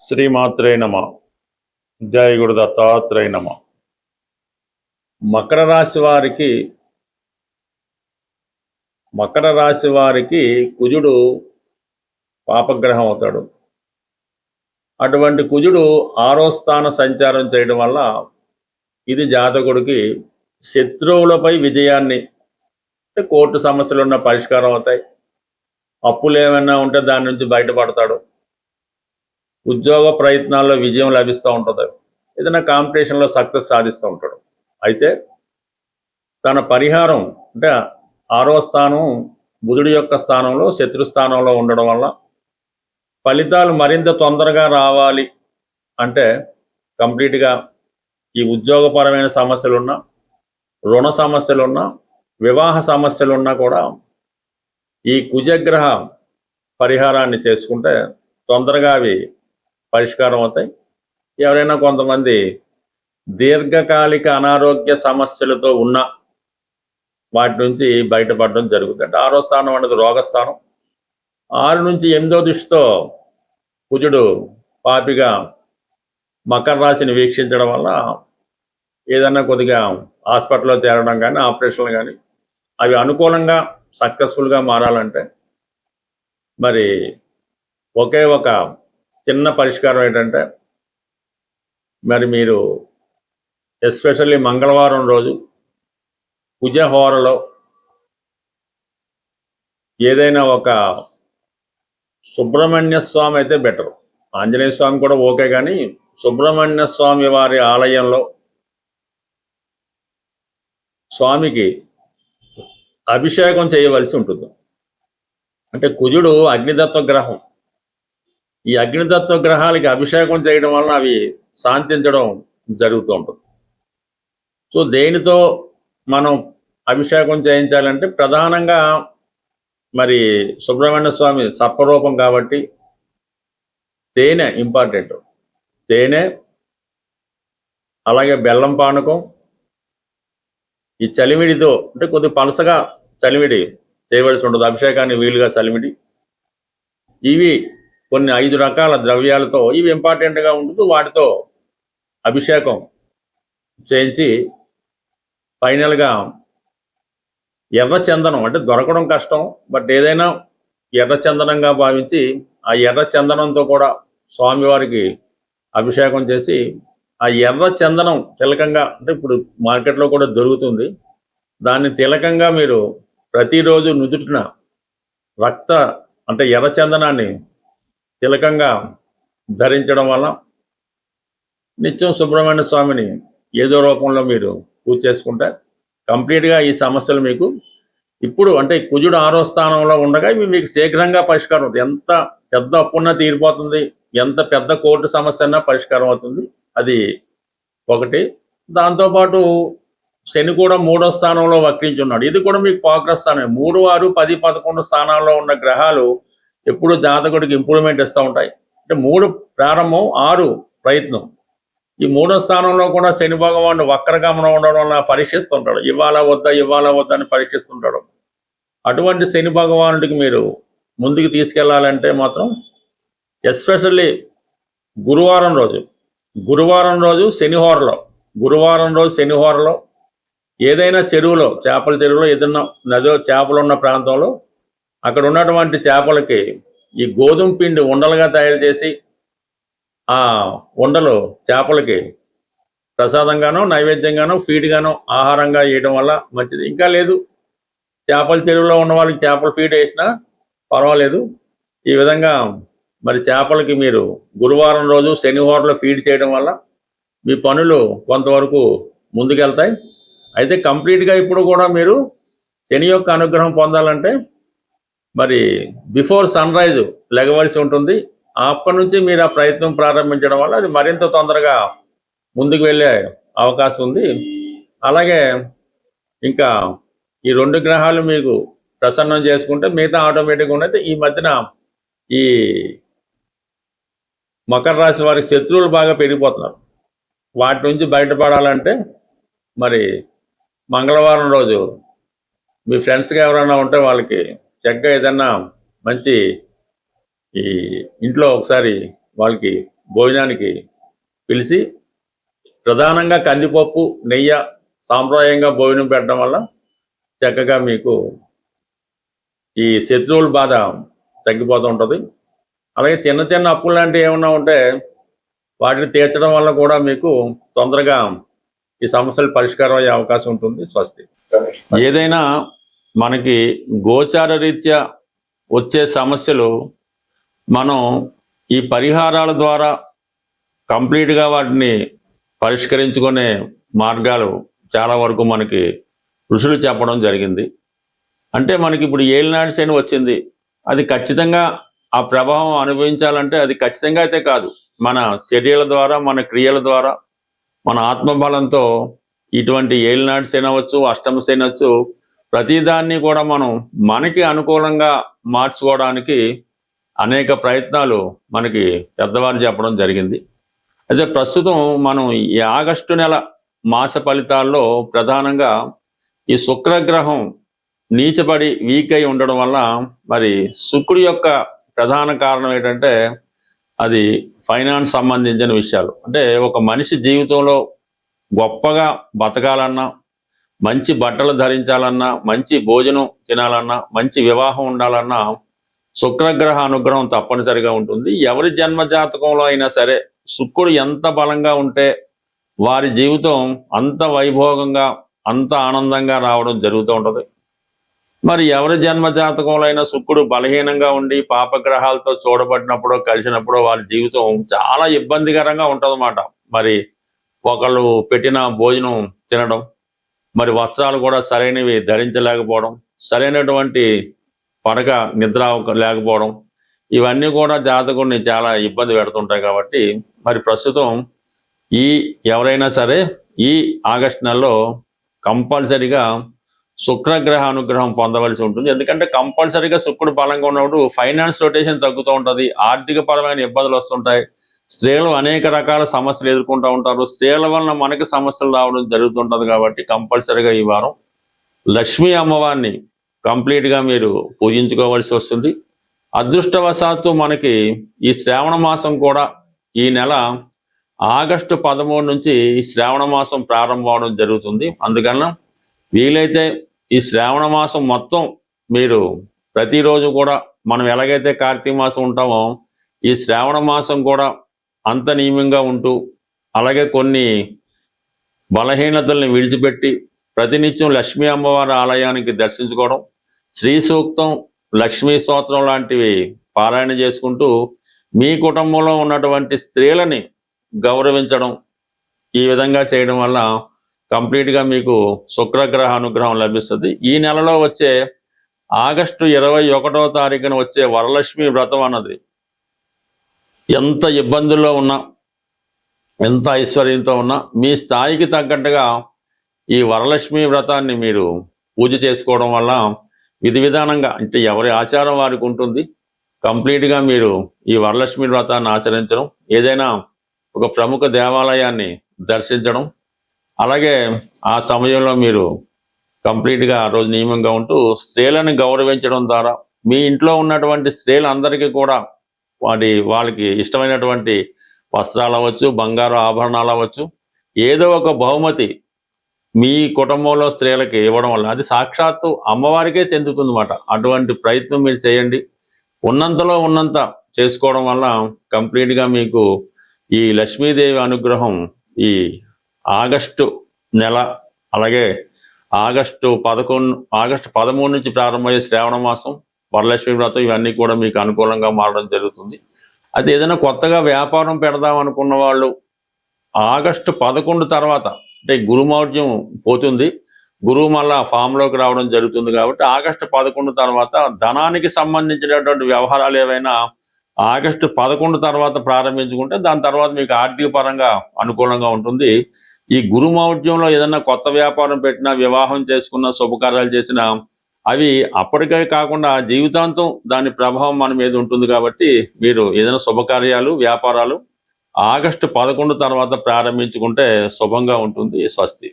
శ్రీమాత్రే నమ. జయ గురు దత్తాత్రేయ నమ. మకర రాశి వారికి కుజుడు పాపగ్రహం అవుతాడు. అటువంటి కుజుడు 6వ స్థాన సంచారం చేయడం వల్ల ఇది జాతకుడికి శత్రువులపై విజయాన్ని, కోర్టు సమస్యలు ఉన్న పరిష్కారం అవుతాయి, అప్పులు ఏమైనా ఉంటే దాని నుంచి బయటపడతాడు, ఉద్యోగ ప్రయత్నాల్లో విజయం లభిస్తూ ఉంటుంది, ఏదైనా కాంపిటీషన్లో సక్సెస్ సాధిస్తూ ఉంటాడు. అయితే తన పరిహారం అంటే 6వ స్థానం బుధుడి యొక్క స్థానంలో శత్రుస్థానంలో ఉండడం వల్ల ఫలితాలు మరింత తొందరగా రావాలి అంటే కంప్లీట్గా ఈ ఉద్యోగపరమైన సమస్యలున్నా, రుణ సమస్యలున్నా, వివాహ సమస్యలున్నా కూడా ఈ కుజగ్రహ పరిహారాన్ని చేసుకుంటే తొందరగా అవి పరిష్కారం అవుతాయి. ఎవరైనా కొంతమంది దీర్ఘకాలిక అనారోగ్య సమస్యలతో ఉన్న వాటి నుంచి బయటపడడం జరుగుతుంది. 6వ స్థానం అనేది రోగస్థానం. 6 నుంచి 8వ దృష్టితో కుజుడు పాపిగా మకర రాశిని వీక్షించడం వల్ల ఏదన్నా కొద్దిగా హాస్పిటల్లో చేరడం కానీ, ఆపరేషన్లు కానీ అవి అనుకూలంగా సక్సెస్ఫుల్గా మారాలంటే మరి ఒకే ఒక చిన్న పరిష్కారం ఏంటంటే, మరి మీరు ఎస్పెషల్లీ మంగళవారం రోజు కుజహోరలో ఏదైనా ఒక సుబ్రహ్మణ్య స్వామి అయితే బెటర్. ఆంజనేయ స్వామి కూడా ఓకే, కానీ సుబ్రహ్మణ్య స్వామి వారి ఆలయంలో స్వామికి అభిషేకం చేయవలసి ఉంటుంది. అంటే కుజుడు అగ్నితత్వ గ్రహం. ఈ అగ్నితత్వ గ్రహాలకి అభిషేకం చేయడం వలన అవి శాంతించడం జరుగుతూ ఉంటుంది. సో దేనితో మనం అభిషేకం చేయించాలంటే ప్రధానంగా మరి సుబ్రహ్మణ్య స్వామి సర్పరూపం కాబట్టి తేనె ఇంపార్టెంట్. తేనె, అలాగే బెల్లం పానకం, ఈ చలిమిడితో అంటే కొద్దిగా పలసగా చలిమిడి చేయవలసి ఉంటుంది, అభిషేకాన్ని వీలుగా చలిమిడి. ఇవి కొన్ని 5 రకాల ద్రవ్యాలతో ఇవి ఇంపార్టెంట్గా ఉంటుంది. వాటితో అభిషేకం చేయించి ఫైనల్గా ఎర్ర చందనం, అంటే దొరకడం కష్టం, బట్ ఏదైనా ఎర్ర చందనంగా భావించి ఆ ఎర్ర చందనంతో కూడా స్వామివారికి అభిషేకం చేసి ఆ ఎర్ర చందనం తిలకంగా, అంటే ఇప్పుడు మార్కెట్లో కూడా దొరుకుతుంది, దాన్ని తిలకంగా మీరు ప్రతిరోజు నుదుటిన అంటే ఎర్ర చందనాన్ని తిలకంగా ధరించడం వల్ల నిత్యం సుబ్రహ్మణ్య స్వామిని ఏదో రూపంలో మీరు పూజ చేసుకుంటే కంప్లీట్గా ఈ సమస్యలు మీకు ఇప్పుడు అంటే కుజుడు 6వ స్థానంలో ఉండగా ఇవి మీకు శీఘ్రంగా పరిష్కారం అవుతుంది. ఎంత పెద్ద అప్పున్నా తీరిపోతుంది, ఎంత పెద్ద కోర్టు సమస్య అన్నా పరిష్కారం అవుతుంది. అది ఒకటి. దాంతోపాటు శని కూడా 3వ స్థానంలో వక్రించున్నాడు. ఇది కూడా మీకు ప్రోగ్రెస్ స్థానం. 3, 6, 10, 11 స్థానాల్లో ఉన్న గ్రహాలు ఎప్పుడు జాతకుడికి ఇంప్రూవ్మెంట్ ఇస్తూ ఉంటాయి. అంటే 3 ప్రారంభం, 6 ప్రయత్నం. ఈ 3వ స్థానంలో కూడా శని భగవానుడు వక్రగమనం ఉండడం వల్ల పరీక్షిస్తుంటాడు. ఇవ్వాలా వద్దా అని పరీక్షిస్తుంటాడు. అటువంటి శని భగవానుడికి మీరు ముందుకు తీసుకెళ్లాలంటే మాత్రం ఎస్పెషల్లీ గురువారం రోజు శనిహోరలో ఏదైనా చెరువులో, చేపల చెరువులో, ఏదైనా నదో చేపలున్న ప్రాంతంలో అక్కడ ఉన్నటువంటి చేపలకి ఈ గోధుమ పిండి ఉండలుగా తయారు చేసి ఆ ఉండలు చేపలకి ప్రసాదంగానో, నైవేద్యంగానో, ఫీడ్గానో ఆహారంగా వేయడం వల్ల మంచిది. ఇంకా లేదు, చేపల చెరువులో ఉన్న వాళ్ళకి చేపల ఫీడ్ వేసినా పర్వాలేదు. ఈ విధంగా మరి చేపలకి మీరు గురువారం రోజు శనివారంలో ఫీడ్ చేయడం వల్ల మీ పనులు కొంతవరకు ముందుకెళ్తాయి. అయితే కంప్లీట్గా ఇప్పుడు కూడా మీరు శని యొక్క అనుగ్రహం పొందాలంటే మరి బిఫోర్ సన్ రైజ్ లెగవలసి ఉంటుంది. అప్పటి నుంచి మీరు ఆ ప్రయత్నం ప్రారంభించడం వల్ల అది మరింత తొందరగా ముందుకు వెళ్ళే అవకాశం ఉంది. అలాగే ఇంకా ఈ 2 గ్రహాలు మీకు ప్రసన్నం చేసుకుంటే మిగతా ఆటోమేటిక్గా ఉన్నది. ఈ మధ్యన ఈ మకర రాశి వారికి శత్రువులు బాగా పెరిగిపోతున్నారు. వాటి నుంచి బయటపడాలంటే మరి మంగళవారం రోజు మీ ఫ్రెండ్స్గా ఎవరైనా ఉంటే వాళ్ళకి చక్కగా ఏదన్నా మంచి ఈ ఇంట్లో ఒకసారి వాళ్ళకి భోజనానికి పిలిచి ప్రధానంగా కందిపప్పు నెయ్యి సాంప్రదాయంగా భోజనం పెట్టడం వల్ల చక్కగా మీకు ఈ శత్రువుల బాధ తగ్గిపోతూ ఉంటుంది. అలాగే చిన్న చిన్న అప్పులు లాంటివి ఏమన్నా ఉంటే వాటిని తీర్చడం వల్ల కూడా మీకు తొందరగా ఈ సమస్యలు పరిష్కారం అయ్యే అవకాశం ఉంటుంది. స్వస్తి. ఏదైనా మనకి గోచార రీత్యా వచ్చే సమస్యలు మనం ఈ పరిహారాల ద్వారా కంప్లీట్గా వాటిని పరిష్కరించుకునే మార్గాలు చాలా వరకు మనకి ఋషులు చెప్పడం జరిగింది. అంటే మనకి ఇప్పుడు ఏలినాటి శని వచ్చింది, అది ఖచ్చితంగా ఆ ప్రభావం అనుభవించాలంటే అది ఖచ్చితంగా అయితే కాదు, మన చర్యల ద్వారా మన క్రియల ద్వారా మన ఆత్మబలంతో ఇటువంటి ఏలినాటి శని అవ్వచ్చు, అష్టమ శని అవచ్చు, ప్రతిదాన్ని కూడా మనం మనకి అనుకూలంగా మార్చుకోవడానికి అనేక ప్రయత్నాలు మనకి పెద్దవారు చెప్పడం జరిగింది. అయితే ప్రస్తుతం మనం ఈ ఆగస్టు నెల మాస ఫలితాల్లో ప్రధానంగా ఈ శుక్రగ్రహం నీచబడి వీక్ అయి ఉండడం వల్ల మరి శుక్రుడి యొక్క ప్రధాన కారణం ఏంటంటే అది ఫైనాన్స్ సంబంధించిన విషయాలు. అంటే ఒక మనిషి జీవితంలో గొప్పగా బతకాలన్నా, మంచి బట్టలు ధరించాలన్నా, మంచి భోజనం తినాలన్నా, మంచి వివాహం ఉండాలన్నా శుక్రగ్రహ అనుగ్రహం తప్పనిసరిగా ఉంటుంది. ఎవరి జన్మ జాతకంలో అయినా సరే శుక్రుడు ఎంత బలంగా ఉంటే వారి జీవితం అంత వైభోగంగా అంత ఆనందంగా రావడం జరుగుతూ ఉంటుంది. మరి ఎవరి జన్మ జాతకంలో అయినా శుక్రుడు బలహీనంగా ఉండి పాపగ్రహాలతో చూడబడినప్పుడు కలిసినప్పుడు వారి జీవితం చాలా ఇబ్బందికరంగా ఉంటుందన్నమాట. మరి ఒకళ్ళు పెట్టిన భోజనం తినడం, మరి వస్త్రాలు కూడా సరైనవి ధరించలేకపోవడం, సరైనటువంటి పడక నిద్ర లేకపోవడం, ఇవన్నీ కూడా జాతకుడిని చాలా ఇబ్బంది పెడుతుంటాయి. కాబట్టి మరి ప్రస్తుతం ఎవరైనా సరే ఈ ఆగస్టు నెలలో కంపల్సరిగా శుక్రగ్రహ అనుగ్రహం పొందవలసి ఉంటుంది. ఎందుకంటే కంపల్సరిగా శుక్రుడు బలంగా ఉన్నప్పుడు ఫైనాన్స్ రొటేషన్ తగ్గుతూ ఉంటుంది, ఆర్థిక పరమైన ఇబ్బందులు వస్తుంటాయి, స్త్రీలు అనేక రకాల సమస్యలు ఎదుర్కొంటూ ఉంటారు, స్త్రీల వలన మనకి సమస్యలు రావడం జరుగుతుంటుంది. కాబట్టి కంపల్సరిగా ఈ వారం లక్ష్మీ అమ్మవారిని కంప్లీట్గా మీరు పూజించుకోవాల్సి వస్తుంది. అదృష్టవశాత్తు మనకి ఈ శ్రావణ మాసం కూడా ఈ నెల ఆగస్టు 13 నుంచి ఈ శ్రావణ మాసం ప్రారంభం అవడం జరుగుతుంది. అందుకన్నా వీలైతే ఈ శ్రావణ మాసం మొత్తం మీరు ప్రతిరోజు కూడా మనం ఎలాగైతే కార్తీక మాసం ఉంటామో ఈ శ్రావణ మాసం కూడా అంత నియమంగా ఉంటూ, అలాగే కొన్ని బలహీనతల్ని విడిచిపెట్టి ప్రతినిత్యం లక్ష్మీ అమ్మవారి ఆలయానికి దర్శించుకోవడం, శ్రీ సూక్తం, లక్ష్మీ స్తోత్రం లాంటివి పారాయణ చేసుకుంటూ మీ కుటుంబంలో ఉన్నటువంటి స్త్రీలని గౌరవించడం, ఈ విధంగా చేయడం వల్ల కంప్లీట్గా మీకు శుక్రగ్రహ అనుగ్రహం లభిస్తుంది. ఈ నెలలో వచ్చే ఆగస్టు 21వ తారీఖున వచ్చే వరలక్ష్మి వ్రతం అన్నది ఎంత ఇబ్బందుల్లో ఉన్నా, ఎంత ఐశ్వర్యంతో ఉన్నా మీ స్థాయికి తగ్గట్టుగా ఈ వరలక్ష్మి వ్రతాన్ని మీరు పూజ చేసుకోవడం వల్ల విధి విధానంగా, అంటే ఎవరి ఆచారం వారికి ఉంటుంది, కంప్లీట్గా మీరు ఈ వరలక్ష్మి వ్రతాన్ని ఆచరించడం, ఏదైనా ఒక ప్రముఖ దేవాలయాన్ని దర్శించడం, అలాగే ఆ సమయంలో మీరు కంప్లీట్గా ఆ రోజు నియమంగా ఉంటూ స్త్రీలను గౌరవించడం ద్వారా మీ ఇంట్లో ఉన్నటువంటి స్త్రీలందరికీ కూడా వాళ్ళకి ఇష్టమైనటువంటి వస్త్రాలు అవ్వచ్చు, బంగారు ఆభరణాలు అవ్వచ్చు, ఏదో ఒక బహుమతి మీ కుటుంబంలో స్త్రీలకి ఇవ్వడం వల్ల అది సాక్షాత్తు అమ్మవారికే చెందుతుందన్నమాట. అటువంటి ప్రయత్నం మీరు చేయండి. ఉన్నంతలో ఉన్నంత చేసుకోవడం వల్ల కంప్లీట్గా మీకు ఈ లక్ష్మీదేవి అనుగ్రహం ఈ ఆగస్టు నెల, అలాగే ఆగస్టు 13 నుంచి ప్రారంభమయ్యే శ్రావణ మాసం, వరలక్ష్మి వ్రతం, ఇవన్నీ కూడా మీకు అనుకూలంగా మారడం జరుగుతుంది. అది ఏదైనా కొత్తగా వ్యాపారం పెడదాం అనుకున్న వాళ్ళు ఆగస్టు 11 తర్వాత, అంటే గురుమౌఢ్యం పోతుంది, గురువు మళ్ళా ఫామ్లోకి రావడం జరుగుతుంది. కాబట్టి ఆగస్టు 11 తర్వాత ధనానికి సంబంధించినటువంటి వ్యవహారాలు ఏవైనా ఆగస్టు 11 తర్వాత ప్రారంభించుకుంటే దాని తర్వాత మీకు ఆర్థిక పరంగా అనుకూలంగా ఉంటుంది. ఈ గురుమౌఢ్యంలో ఏదైనా కొత్త వ్యాపారం పెట్టినా, వివాహం చేసుకున్న, శుభకార్యాలు చేసినా అవి అప్పటికే కాకుండా జీవితాంతం దాని ప్రభావం మన మీద ఉంటుంది. కాబట్టి మీరు ఏదైనా శుభకార్యాలు, వ్యాపారాలు ఆగస్టు 11 తర్వాత ప్రారంభించుకుంటే శుభంగా ఉంటుంది. స్వస్తి.